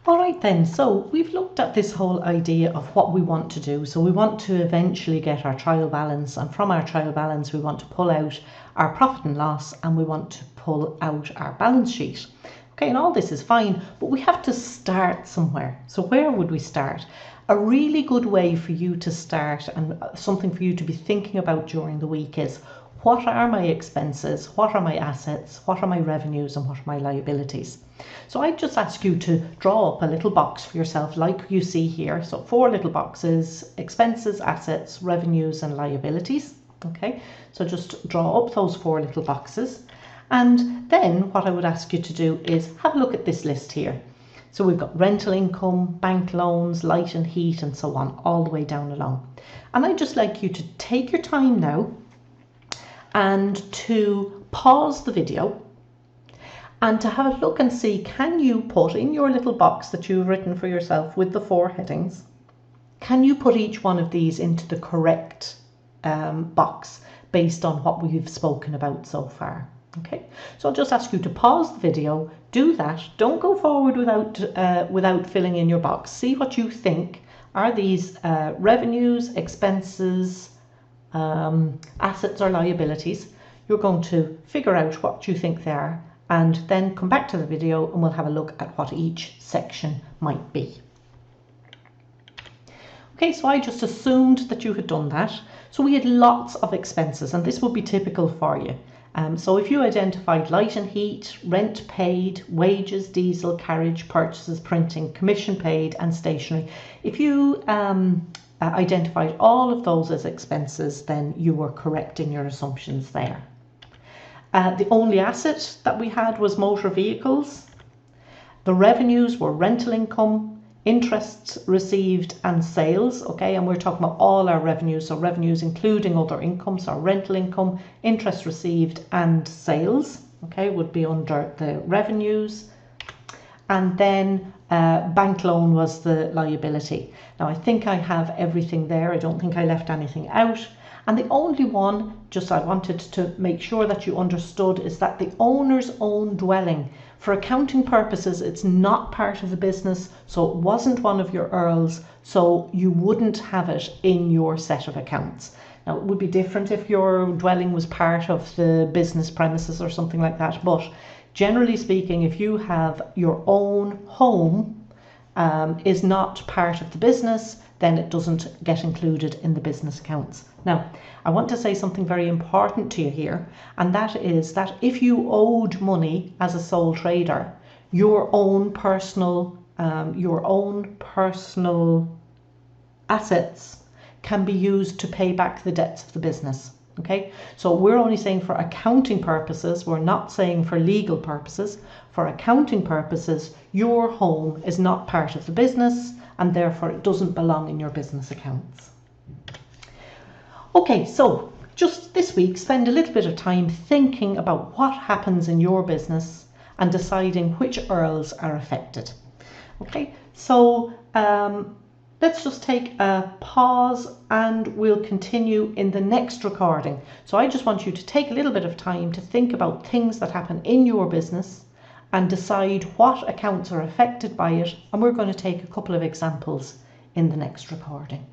All right then, so we've looked at this whole idea of what we want to do. So we want to eventually get our trial balance, and from our trial balance we want to pull out our profit and loss, and we want to pull out our balance sheet. Okay, and all this is fine, but we have to start somewhere. So where would we start? A really good way for you to start, and something for you to be thinking about during the week, is what are my expenses, what are my assets, what are my revenues, and what are my liabilities. So I just ask you to draw up a little box for yourself like you see here. So 4 little boxes: expenses, assets, revenues, and liabilities. Okay, so just draw up those 4 little boxes. And then what I would ask you to do is have a look at this list here. So we've got rental income, bank loans, light and heat, and so on, all the way down along. And I'd just like you to take your time now and to pause the video and to have a look and see, can you put in your little box that you've written for yourself with the 4 headings, can you put each one of these into the correct box based on what we've spoken about so far? Okay, so I'll just ask you to pause the video, do that, don't go forward without filling in your box. See what you think. Are these revenues, expenses, assets or liabilities? You're going to figure out what you think they are, and then come back to the video and we'll have a look at what each section might be. Okay, so I just assumed that you had done that. So we had lots of expenses, and this would be typical for you. So if you identified light and heat, rent paid, wages, diesel, carriage, purchases, printing, commission paid, and stationery, if you identified all of those as expenses, then you were correct in your assumptions there. The only asset that we had was motor vehicles. The revenues were rental income, interests received, and sales. Okay, and we're talking about all our revenues, so revenues including other income, so rental income, interest received, and sales, okay, would be under the revenues. And then bank loan was the liability. Now I think I have everything there. I don't think I left anything out. And the only one, just I wanted to make sure that you understood, is that the owner's own dwelling, for accounting purposes, it's not part of the business, so it wasn't one of your EARLs, so you wouldn't have it in your set of accounts. Now, it would be different if your dwelling was part of the business premises or something like that, but generally speaking, if you have your own home is not part of the business, then it doesn't get included in the business accounts. Now, I want to say something very important to you here, and that is that if you owed money as a sole trader, your own personal assets can be used to pay back the debts of the business. Okay, so we're only saying for accounting purposes, we're not saying for legal purposes. For accounting purposes, your home is not part of the business, and therefore it doesn't belong in your business accounts. Okay, so just this week, spend a little bit of time thinking about what happens in your business and deciding which EARLs are affected. Okay, so let's just take a pause and we'll continue in the next recording. So I just want you to take a little bit of time to think about things that happen in your business and decide what accounts are affected by it. And we're going to take a couple of examples in the next recording.